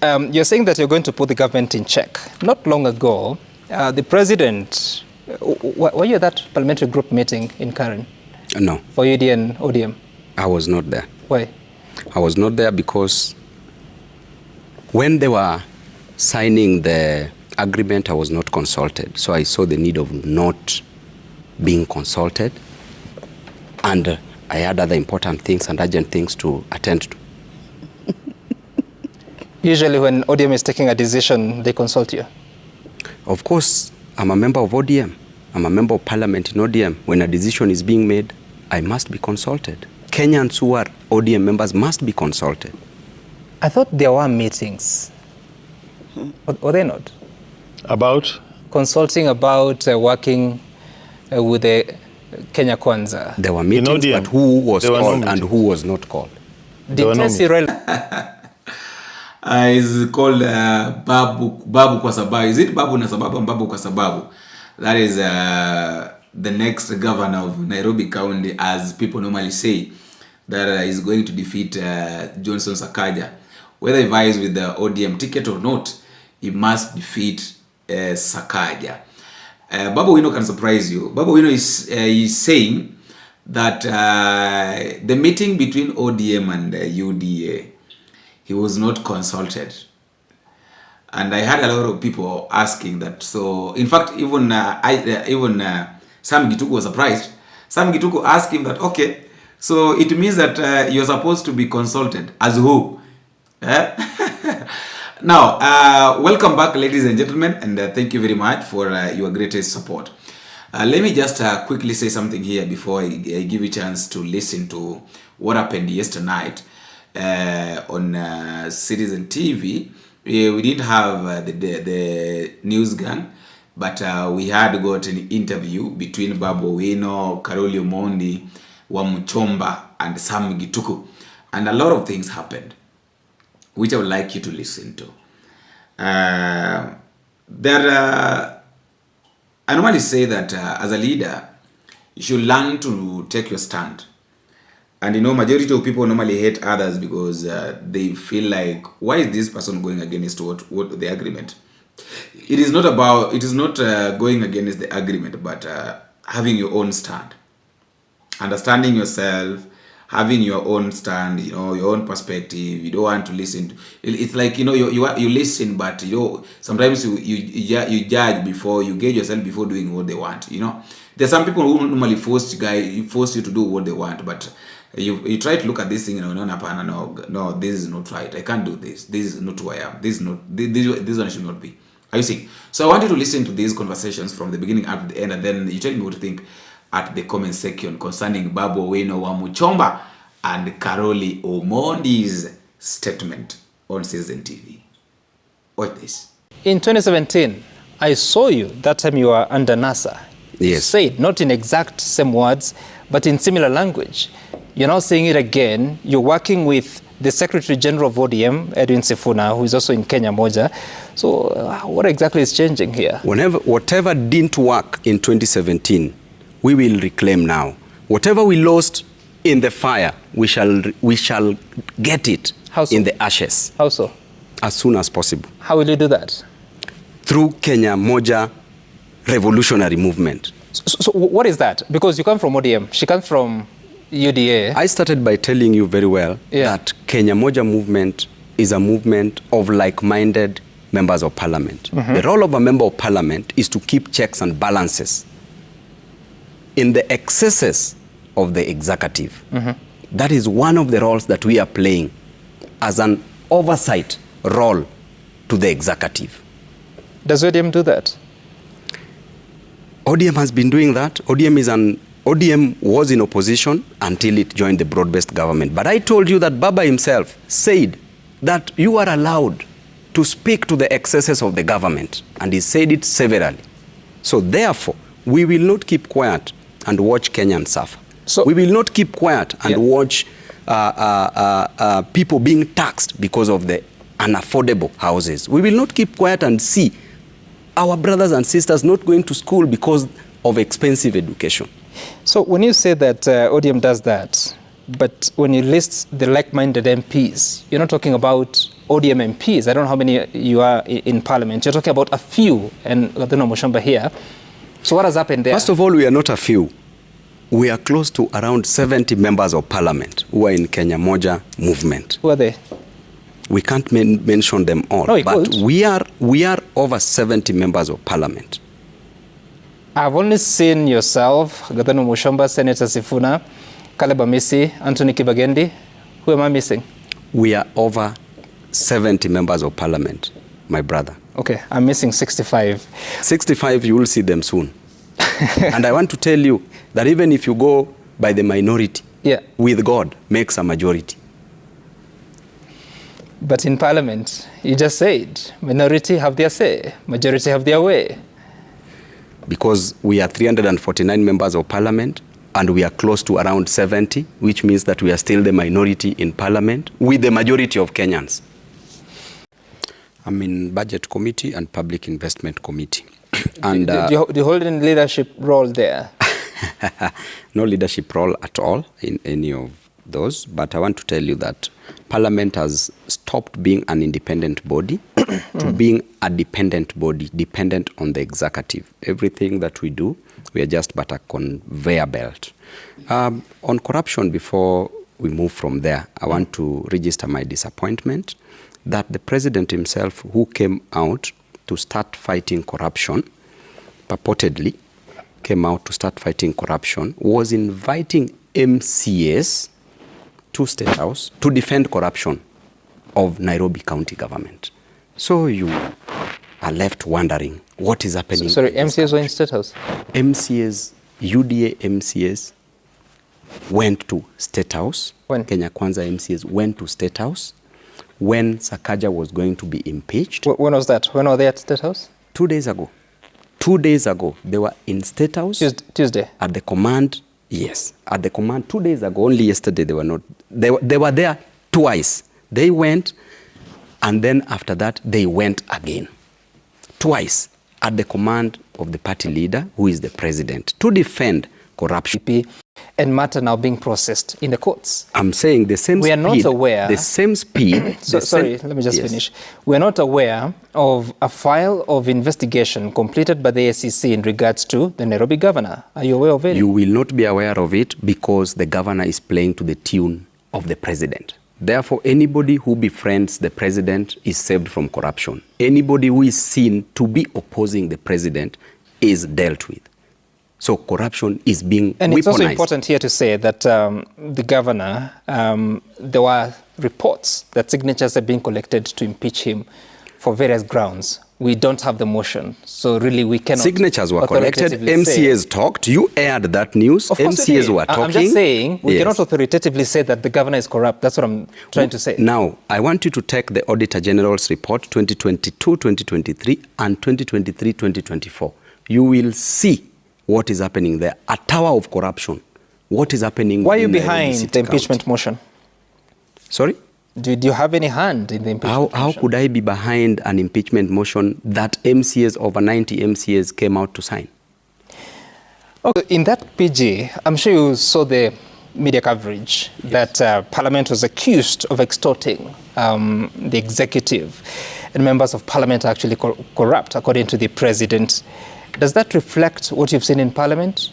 You're saying that you're going to put the government in check. Not long ago, the president, were you at that parliamentary group meeting in Karen? No. For UD and ODM? I was not there. Why? I was not there because when they were signing the agreement, I was not consulted. So I saw the need of not being consulted. And I had other important things and urgent things to attend to. Usually when ODM is taking a decision, they consult you? Of course, I'm a member of ODM. I'm a member of parliament in ODM. When a decision is being made, I must be consulted. Kenyans who are ODM members must be consulted. I thought there were meetings. Or they not? About? Consulting about working with the Kenya Kwanza. There were meetings, but who was called and who was not called? Did Tessie is called BABU kwa sababu. Is it BABU na sababu and BABU kwa sababu? That is the next governor of Nairobi County, as people normally say, that is going to defeat Johnson Sakaja. Whether he vies with the ODM ticket or not, he must defeat Sakaja. Babu Wino can surprise you. Babu Wino is saying that the meeting between ODM and UDA, he was not consulted. And I had a lot of people asking that. So, in fact, even Sam GITUKU was surprised. Sam GITUKU asked him that, okay, so it means that you're supposed to be consulted. As who? Now, welcome back, ladies and gentlemen, and thank you very much for your greatest support. Let me just quickly say something here before I give you a chance to listen to what happened yesterday night on Citizen TV. We didn't have the news gang, but we had got an interview between BABU WAMUCHOMBA, Karoli Omondi, WAMUCHOMBA, and Sam GITUKU, and a lot of things happened, which I would like you to listen to. I normally say that as a leader, you should learn to take your stand. And you know, majority of people normally hate others because they feel like, why is this person going against what the agreement? It is not going against the agreement, but having your own stand, understanding yourself, having your own stand, you know, your own perspective. You don't want to listen to, it's like, you know, you listen, but you know, sometimes you judge before you gauge yourself before doing what they want. You know, there's some people who normally force you to do what they want, but you try to look at this thing and no, this is not right. I can't do this. This is not who I am. This one should not be. Are you seeing? So I want you to listen to these conversations from the beginning up to the end, and then you tell me what to think at the comment section concerning BABU WAMUCHOMBA, WAMUCHOMBA, and Karoli Omondi's statement on Citizen TV. Watch this. In 2017, I saw you. That time you were under NASA. Yes. You said, not in exact same words, but in similar language. You're now saying it again. You're working with the Secretary General of ODM, Edwin Sifuna, who is also in Kenya Moja. So what exactly is changing here? Whatever didn't work in 2017, we will reclaim now. Whatever we lost in the fire, we shall get it in the ashes. How so? As soon as possible. How will you do that? Through Kenya Moja revolutionary movement. So what is that? Because you come from ODM, she comes from UDA. I started by telling you very well that Kenya Moja movement is a movement of like-minded members of parliament. The role of a member of parliament is to keep checks and balances in the excesses of the executive. That is one of the roles that we are playing as an oversight role to the executive. Does ODM do that? ODM has been doing that. ODM was in opposition until it joined the broad-based government. But I told you that Baba himself said that you are allowed to speak to the excesses of the government, and he said it severally. So therefore, we will not keep quiet and watch Kenyans suffer. So we will not keep quiet and watch people being taxed because of the unaffordable houses. We will not keep quiet and see our brothers and sisters not going to school because of expensive education. So when you say that ODM does that, but when you list the like-minded MPs, you're not talking about ODM MPs. I don't know how many you are in Parliament. You're talking about a few, and WAMUCHOMBA here. So what has happened there? First of all, we are not a few. We are close to around 70 members of Parliament who are in Kenya Moja movement. Who are they? We can't mention them all, no, but we are over 70 members of Parliament. I've only seen yourself, WAMUCHOMBA, Senator Sifuna, Caleb Amisi, Anthony Kibagendi. Who am I missing? We are over 70 members of Parliament, my brother. Okay, I'm missing 65. 65, you will see them soon. And I want to tell you that even if you go by the minority, with God makes a majority. But in Parliament, you just said, minority have their say, majority have their way. Because we are 349 members of Parliament, and we are close to around 70, which means that we are still the minority in Parliament, with the majority of Kenyans. I'm in Budget Committee and Public Investment Committee. And do you hold any leadership role there? No leadership role at all in any of those, but I want to tell you that Parliament has stopped being an independent body to being a dependent body, dependent on the executive. Everything that we do, we are just but a conveyor belt. On corruption, before we move from there, I want to register my disappointment that the president himself, who came out to start fighting corruption, purportedly came out to start fighting corruption, was inviting MCAs to State House to defend corruption of Nairobi County government. So you are left wondering what is happening. Sorry, MCAs were in State House? MCAs, UDA MCAs went to State House. When? Kenya Kwanza MCAs went to State House when Sakaja was going to be impeached. When was that? When were they at State House? 2 days ago. 2 days ago, they were in State House. Tuesday? At the command, yes. At the command, 2 days ago, only yesterday they were not. They were there twice. They went, and then after that, they went again. Twice, at the command of the party leader, who is the president, to defend corruption. And matter now being processed in the courts. I'm saying the same speed. We are not aware. The same speed. Sorry, let me just finish. We are not aware of a file of investigation completed by the SEC in regards to the Nairobi governor. Are you aware of it? You will not be aware of it because the governor is playing to the tune of the president. Therefore, anybody who befriends the president is saved from corruption. Anybody who is seen to be opposing the president is dealt with. So corruption is being weaponized. And it's also important here to say that the governor, there were reports that signatures have been collected to impeach him for various grounds. We don't have the motion, so really we cannot. Signatures were collected, MCAs talked, you aired that news, MCAs were talking. I'm just saying, we cannot authoritatively say that the governor is corrupt. That's what I'm trying to say. Now, I want you to take the Auditor General's report 2022-2023 and 2023-2024. You will see what is happening there. A tower of corruption. What is happening? Why are you behind the impeachment motion? Sorry? Do you have any hand in the impeachment motion? How could I be behind an impeachment motion that MCAs, over 90 MCAs, came out to sign? Okay. In that PG, I'm sure you saw the media coverage that Parliament was accused of extorting the executive, and members of Parliament are actually corrupt, according to the president. Does that reflect what you've seen in Parliament?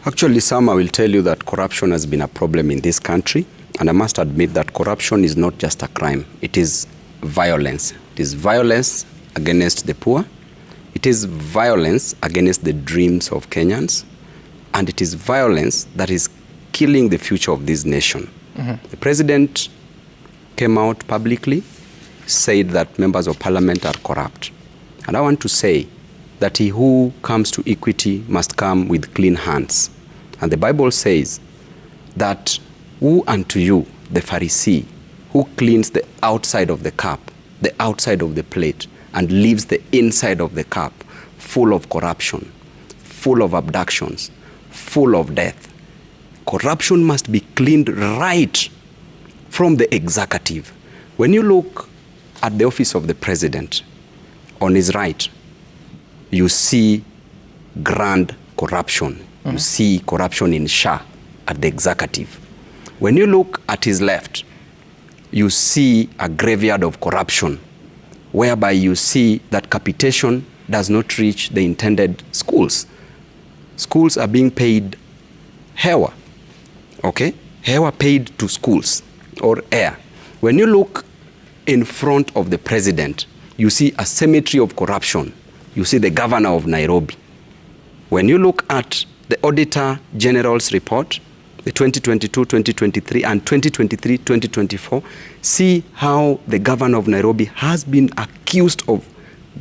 Actually, Sam, I will tell you that corruption has been a problem in this country. And I must admit that corruption is not just a crime. It is violence. It is violence against the poor. It is violence against the dreams of Kenyans. And it is violence that is killing the future of this nation. Mm-hmm. The president came out publicly, said that members of Parliament are corrupt. And I want to say that he who comes to equity must come with clean hands. And the Bible says that woe unto you, the Pharisee, who cleans the outside of the cup, the outside of the plate, and leaves the inside of the cup full of corruption, full of abductions, full of death. Corruption must be cleaned right from the executive. When you look at the office of the president, on his right, you see grand corruption. Mm-hmm. You see corruption in SHA at the executive. When you look at his left, you see a graveyard of corruption, whereby you see that capitation does not reach the intended schools. Schools are being paid hewa, okay? Hewa paid to schools, or air. When you look in front of the president, you see a cemetery of corruption. You see the governor of Nairobi. When you look at the Auditor General's report, the 2022, 2023, and 2023, 2024, see how the governor of Nairobi has been accused of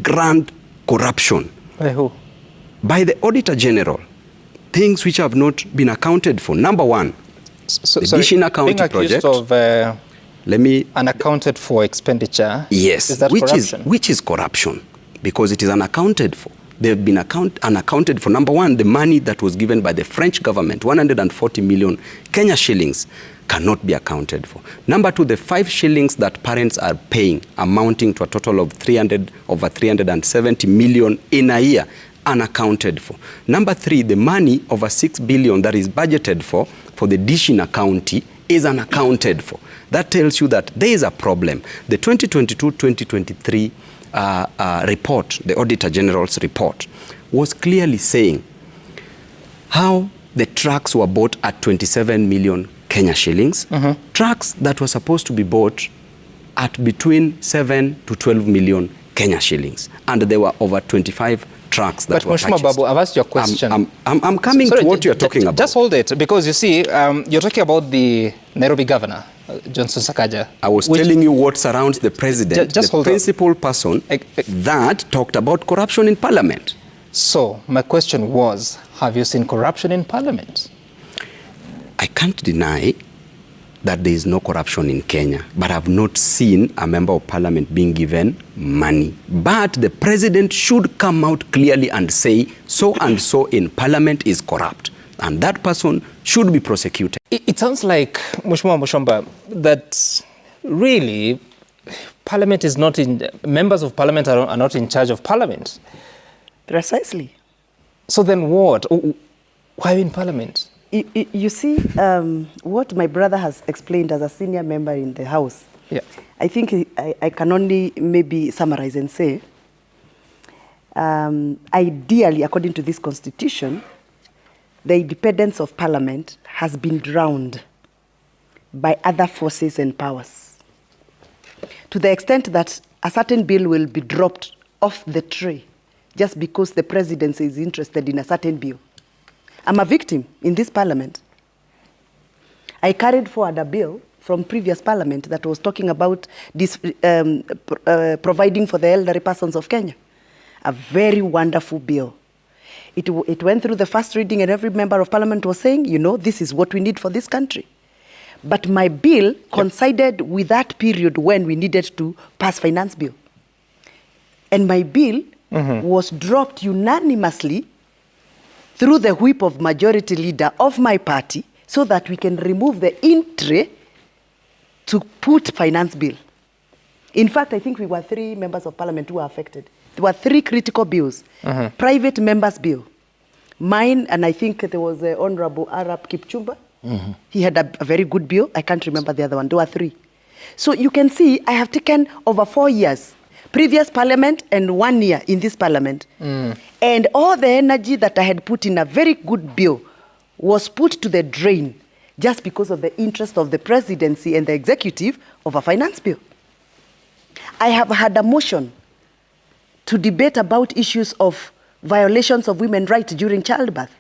grand corruption. By who? By the Auditor General. Things which have not been accounted for. Number one, the Dishina County project. Of, let me unaccounted for expenditure. Yes, is that corruption? Which is corruption, because it is unaccounted for. They've been unaccounted for. Number one, the money that was given by the French government, 140 million Kenya shillings, cannot be accounted for. Number two, the 5 shillings that parents are paying, amounting to a total of over 370 million in a year, unaccounted for. Number three, the money over 6 billion that is budgeted for the Dishina County is unaccounted for. That tells you that there is a problem. The 2022-2023 report, the Auditor General's report, was clearly saying how the trucks were bought at 27 million Kenya shillings, trucks that were supposed to be bought at between 7 to 12 million Kenya shillings, and there were over 25 trucks that were purchased. But Mheshimiwa Babu, I've asked your question. I'm coming to what you're talking about. Just hold it, because you see, you're talking about the Nairobi governor, Johnson Sakaja. I was telling you what surrounds the president, the principal person that talked about corruption in parliament. So, my question was, have you seen corruption in parliament? I can't deny that there is no corruption in Kenya, but I've not seen a member of parliament being given money. But the president should come out clearly and say, so and so in parliament is corrupt, and that person should be prosecuted. It sounds like, Mheshimiwa WAMUCHOMBA, that really parliament is not in, members of parliament are not in charge of parliament. Precisely. So then what? Why in parliament? You see, what my brother has explained as a senior member in the House, yeah. I think I can only maybe summarize and say, ideally, according to this constitution, the independence of parliament has been drowned by other forces and powers, to the extent that a certain bill will be dropped off the tray just because the presidency is interested in a certain bill. I'm a victim in this parliament. I carried forward a bill from previous parliament that was talking about this, providing for the elderly persons of Kenya. A very wonderful bill. It went through the first reading and every member of parliament was saying, you know, this is what we need for this country. But my bill coincided with that period when we needed to pass finance bill. And my bill was dropped unanimously through the whip of majority leader of my party so that we can remove the entry to put finance bill. In fact, I think we were 3 members of parliament who were affected. There were 3 critical bills. Private members bill. Mine, and I think there was the Honorable Arab Kipchumba. He had a very good bill. I can't remember the other one. There were 3. So you can see I have taken over 4 years. Previous parliament and 1 year in this parliament. And all the energy that I had put in a very good bill was put to the drain just because of the interest of the presidency and the executive of a finance bill. I have had a motion to debate about issues of violations of women's rights during childbirth.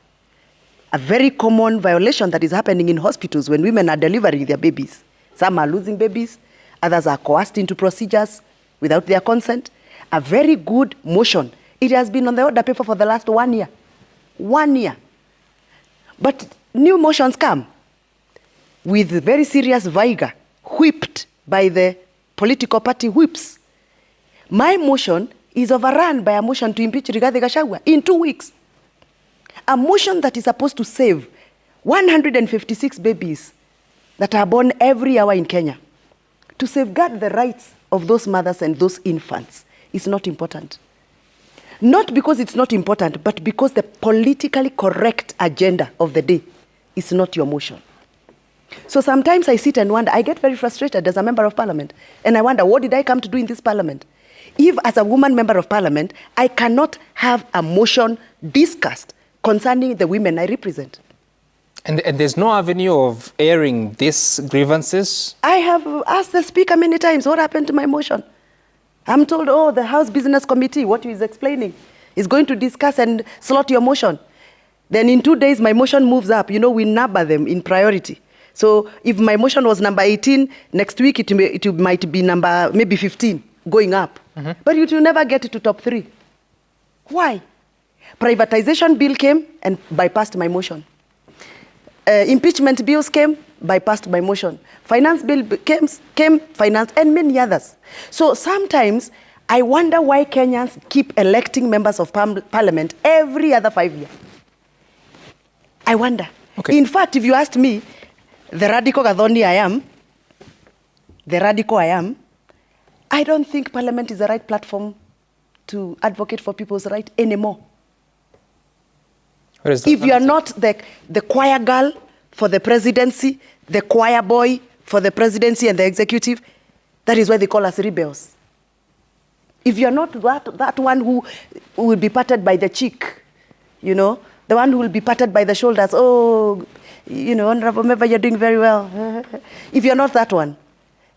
A very common violation that is happening in hospitals when women are delivering their babies. Some are losing babies, others are coerced into procedures without their consent. A very good motion. It has been on the order paper for the last 1 year. 1 year. But new motions come with very serious vigor, whipped by the political party whips. My motion is overrun by a motion to impeach Rigathi Gachagua in 2 weeks. A motion that is supposed to save 156 babies that are born every hour in Kenya. To safeguard the rights of those mothers and those infants is not important. Not because it's not important, but because the politically correct agenda of the day is not your motion. So sometimes I sit and wonder, I get very frustrated as a member of parliament, and I wonder, what did I come to do in this parliament? If as a woman member of parliament, I cannot have a motion discussed concerning the women I represent. And there's no avenue of airing these grievances? I have asked the speaker many times, what happened to my motion? I'm told, oh, the House Business Committee, what he is explaining, is going to discuss and slot your motion. Then in 2 days, my motion moves up. You know, we number them in priority. So if my motion was number 18, next week it might be number maybe 15 going up. But it will never get to top 3. Why? Privatization bill came and bypassed my motion. Impeachment bills came, bypassed my motion. Finance bill came, finance, and many others. So sometimes I wonder why Kenyans keep electing members of parliament every other 5 years. I wonder. Okay. In fact, if you asked me, the radical Gathoni I am, I don't think parliament is the right platform to advocate for people's rights anymore. If you are not the choir girl for the presidency, the choir boy for the presidency and the executive, that is why they call us rebels. If you are not that one who will be patted by the cheek, you know, the one who will be patted by the shoulders, oh, you know, Honorable Member, you're doing very well. If you're not that one,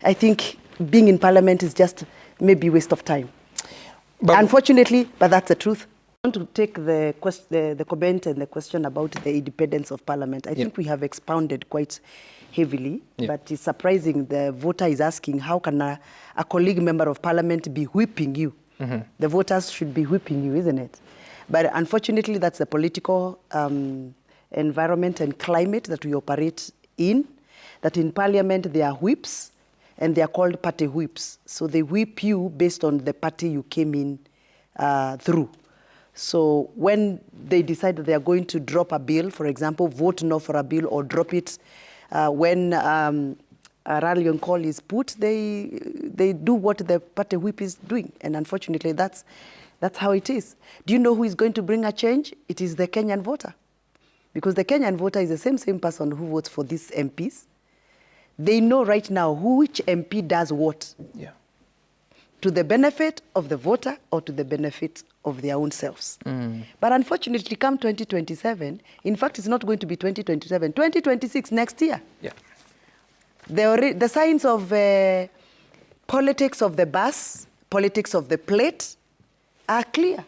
I think being in parliament is just maybe a waste of time. But unfortunately, but that's the truth. I want to take the comment and the question about the independence of parliament. I think we have expounded quite heavily, but it's surprising the voter is asking, how can a colleague member of parliament be whipping you? The voters should be whipping you, isn't it? But unfortunately, that's the political environment and climate that we operate in, that in parliament there are whips, and they are called party whips. So they whip you based on the party you came in through. So when they decide that they are going to drop a bill, for example, vote no for a bill or drop it, when a rallying call is put, they do what the party whip is doing. And unfortunately, that's how it is. Do you know who is going to bring a change? It is the Kenyan voter. Because the Kenyan voter is the same person who votes for these MPs. They know right now which MP does what. To the benefit of the voter or to the benefit of their own selves. But unfortunately, come 2027, in fact, it's not going to be 2027, 2026, next year. The signs of politics of the bus, politics of the plate are clear.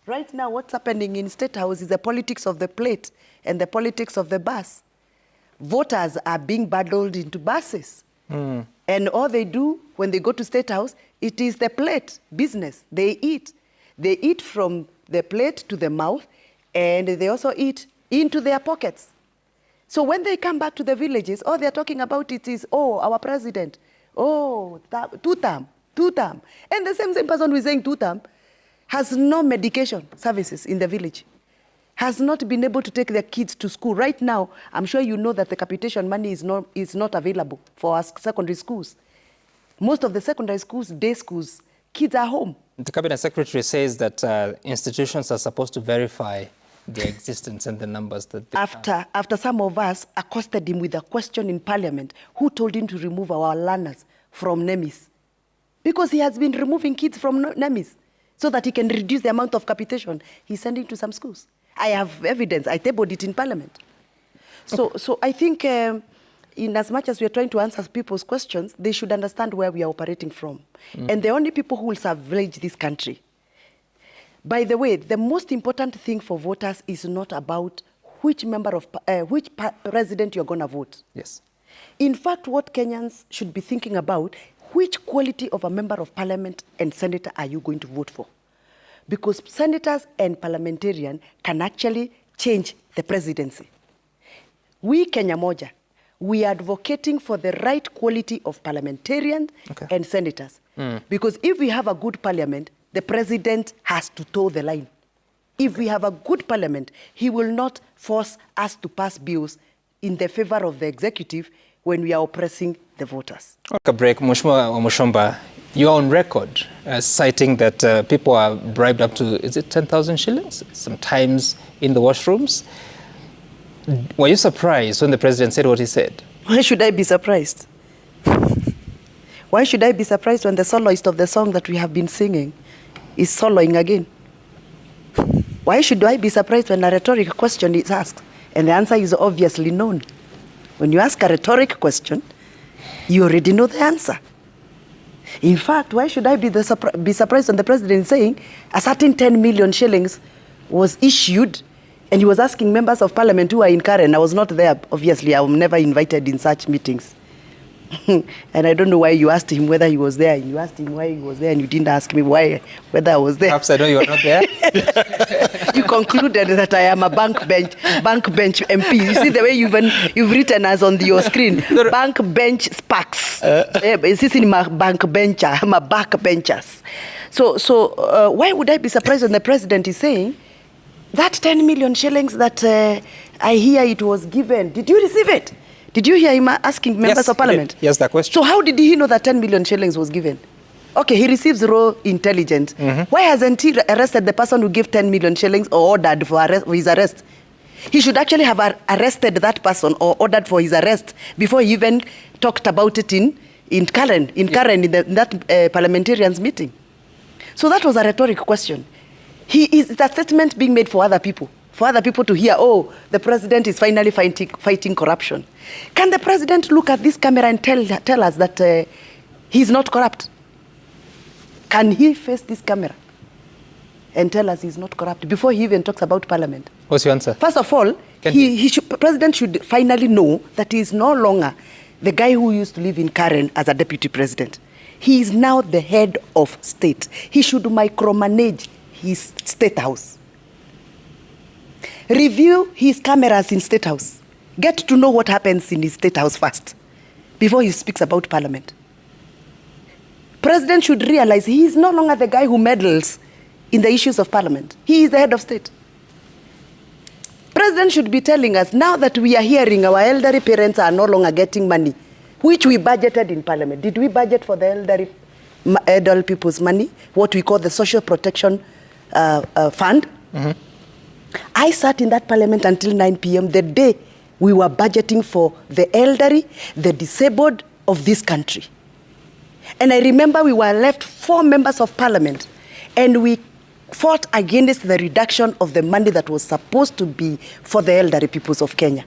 Right now, what's happening in State House is the politics of the plate and the politics of the bus. Voters are being bundled into buses. And all they do when they go to State House, it is the plate business. They eat. They eat from the plate to the mouth, and they also eat into their pockets. So when they come back to the villages, all they're talking about it is, oh, our president, oh, two-term. And the same person who is saying two-term has no medication services in the village, has not been able to take their kids to school. Right now, I'm sure you know that the capitation money is not available for our secondary schools. Most of the secondary schools, day schools, kids are home. The Cabinet Secretary says that institutions are supposed to verify their existence and the numbers that they After some of us accosted him with a question in Parliament, who told him to remove our learners from NEMIS? Because he has been removing kids from NEMIS so that he can reduce the amount of capitation he's sending to some schools. I have evidence. I tabled it in Parliament. So I think in as much as we are trying to answer people's questions, they should understand where we are operating from. And the only people who will salvage this country. By the way, the most important thing for voters is not about which president you're going to vote. Yes. In fact, what Kenyans should be thinking about, which quality of a member of parliament and senator are you going to vote for? Because senators and parliamentarians can actually change the presidency. We, Kenya Moja, we are advocating for the right quality of parliamentarians and senators. Because if we have a good parliament, the president has to toe the line. If we have a good parliament, he will not force us to pass bills in the favor of the executive when we are oppressing the voters. Okay, break. Mheshimiwa WAMUCHOMBA, you are on record citing that people are bribed up to, is it 10,000 shillings? Sometimes in the washrooms. Were you surprised when the president said what he said? Why should I be surprised? Why should I be surprised when the soloist of the song that we have been singing is soloing again? Why should I be surprised when a rhetoric question is asked and the answer is obviously known? When you ask a rhetoric question, you already know the answer. In fact, why should I be surprised when the president is saying a certain 10 million shillings was issued and he was asking members of parliament who are in Karen? I was not there, obviously. I was never invited in such meetings. And I don't know why you asked him whether he was there. You asked him why he was there and you didn't ask me whether I was there. Perhaps I know you were not there. You concluded that I am a bank bench MP. You see the way you've written us on your screen. Bank bench sparks. This is my bank bencher. I'm a backbenchers. So why would I be surprised when the president is saying that 10 million shillings that I hear it was given? Did you receive it? Did you hear him asking members of parliament? Yes, that question. So how did he know that 10 million shillings was given? Okay, he receives raw intelligence. Why hasn't he arrested the person who gave 10 million shillings or ordered for his arrest? He should actually have arrested that person or ordered for his arrest before he even talked about it in that parliamentarians meeting. So that was a rhetoric question. Is that statement being made for other people? For other people to hear, oh, the president is finally fighting corruption. Can the president look at this camera and tell us that he's not corrupt? Can he face this camera and tell us he's not corrupt before he even talks about parliament? What's your answer? First of all, president should finally know that he is no longer the guy who used to live in Karen as a deputy president. He is now the head of state. He should micromanage his state house. Review his cameras in State House. Get to know what happens in his State House first before he speaks about parliament. President should realize he is no longer the guy who meddles in the issues of parliament. He is the head of state. President should be telling us, now that we are hearing our elderly parents are no longer getting money, which we budgeted in parliament. Did we budget for the elderly people's money? What we call the social protection fund? I sat in that parliament until 9 p.m. the day we were budgeting for the elderly, the disabled of this country. And I remember we were left 4 members of parliament and we fought against the reduction of the money that was supposed to be for the elderly peoples of Kenya.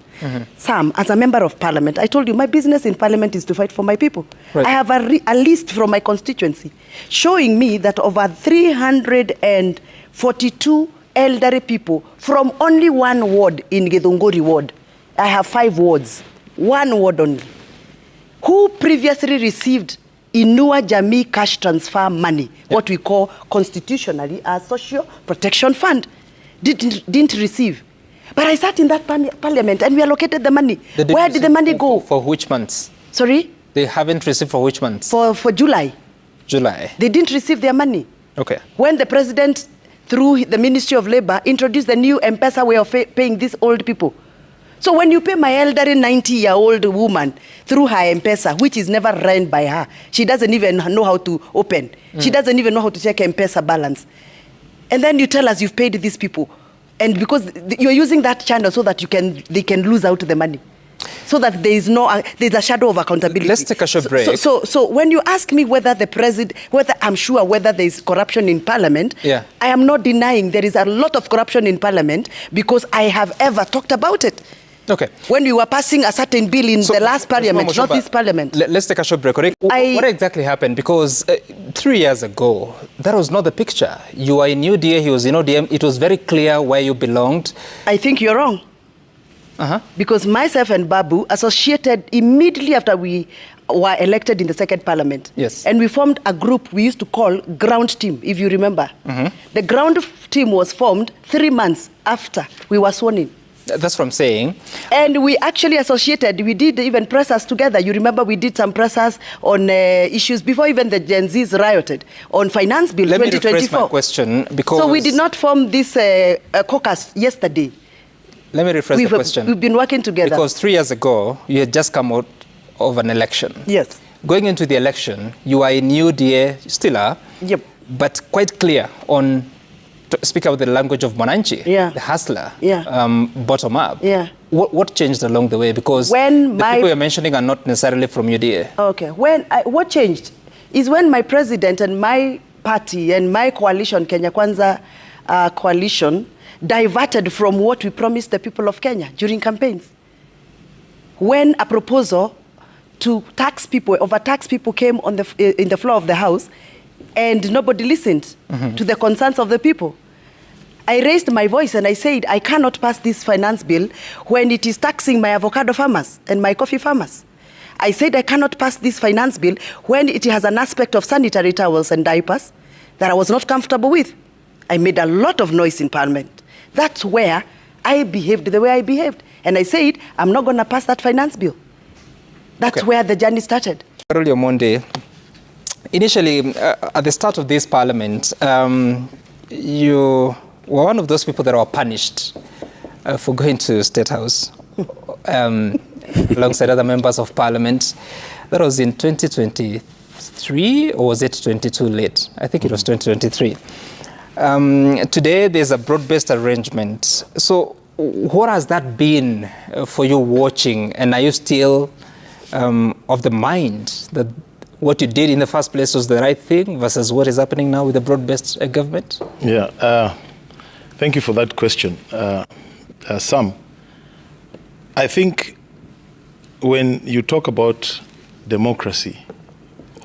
Sam, as a member of parliament, I told you my business in parliament is to fight for my people. Right. I have a list from my constituency showing me that over 342 elderly people from only one ward in Githunguri ward. I have 5 wards, 1 ward only, who previously received Inua Jamii cash transfer money, what we call constitutionally a social protection fund, didn't receive. But I sat in that parliament and we allocated the money. Where did the money go? For which months? Sorry? They haven't received for which months? For July. July. They didn't receive their money. Okay. When the president, through the Ministry of Labor, introduced the new M-Pesa way of paying these old people. So when you pay my elderly 90-year-old woman through her M-Pesa, which is never run by her, she doesn't even know how to open. She doesn't even know how to check M-Pesa balance. And then you tell us you've paid these people. And because you're using that channel so that they can lose out the money. So that there's a shadow of accountability. Let's take a short break. So when you ask me whether I'm sure whether there is corruption in parliament, I am not denying there is a lot of corruption in parliament because I have ever talked about it. Okay. When we were passing a certain bill in the last parliament, not this parliament. Let's take a short break. What exactly happened? Because 3 years ago, that was not the picture. You were in UDA, he was in ODM. It was very clear where you belonged. I think you're wrong. Because myself and BABU associated immediately after we were elected in the second parliament. Yes. And we formed a group we used to call ground team, if you remember. The ground team was formed 3 months after we were sworn in. That's what I'm saying. And we actually associated, we did even pressers together. You remember we did some pressers on issues before even the Gen Zs rioted on Finance Bill 2024. Let me rephrase my question because... So we did not form this caucus yesterday. Let me rephrase the question. We've been working together. Because 3 years ago, you had just come out of an election. Yes. Going into the election, you are in UDA, still are. Yep. But quite clear on speak out the language of Mwananchi, the hustler, bottom up. What changed along the way? Because the people you're mentioning are not necessarily from UDA. Okay. What changed is when my president and my party and my coalition, Kenya Kwanza coalition, diverted from what we promised the people of Kenya during campaigns. When a proposal to tax people, overtax people came on in the floor of the House, and nobody listened to the concerns of the people. I raised my voice and I said, I cannot pass this finance bill when it is taxing my avocado farmers and my coffee farmers. I said I cannot pass this finance bill when it has an aspect of sanitary towels and diapers that I was not comfortable with. I made a lot of noise in Parliament. That's where I behaved the way I behaved. And I said, I'm not going to pass that finance bill. That's where the journey started. Carolio Monde, initially, at the start of this Parliament, you were one of those people that were punished for going to State House alongside other members of Parliament. That was in 2023, or was it 22 late? I think it was 2023. Today, there's a broad-based arrangement. So what has that been for you watching? And are you still of the mind that what you did in the first place was the right thing versus what is happening now with the broad-based government? Yeah, thank you for that question, Sam. I think when you talk about democracy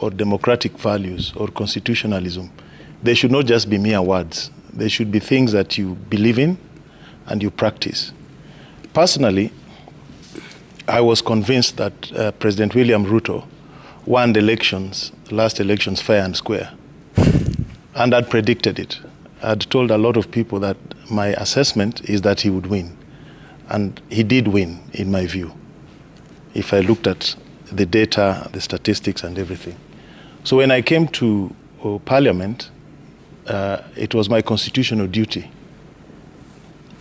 or democratic values or constitutionalism, they should not just be mere words. They should be things that you believe in and you practice. Personally, I was convinced that President William Ruto won the last elections fair and square. And I'd predicted it. I'd told a lot of people that my assessment is that he would win. And he did win, in my view, if I looked at the data, the statistics and everything. So when I came to Parliament, it was my constitutional duty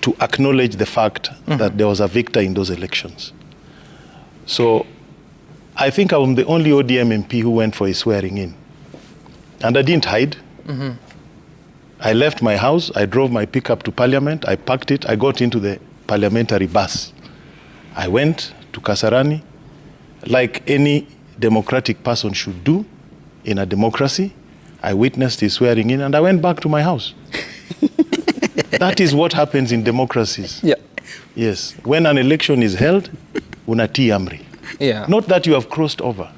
to acknowledge the fact that there was a victor in those elections. So I think I'm the only ODM MP who went for a swearing in. And I didn't hide. I left my house, I drove my pickup to Parliament, I parked it, I got into the parliamentary bus. I went to Kasarani, like any democratic person should do in a democracy. I witnessed his swearing in and I went back to my house. That is what happens in democracies. Yeah. Yes. When an election is held, unatii amri. Yeah. Not that you have crossed over.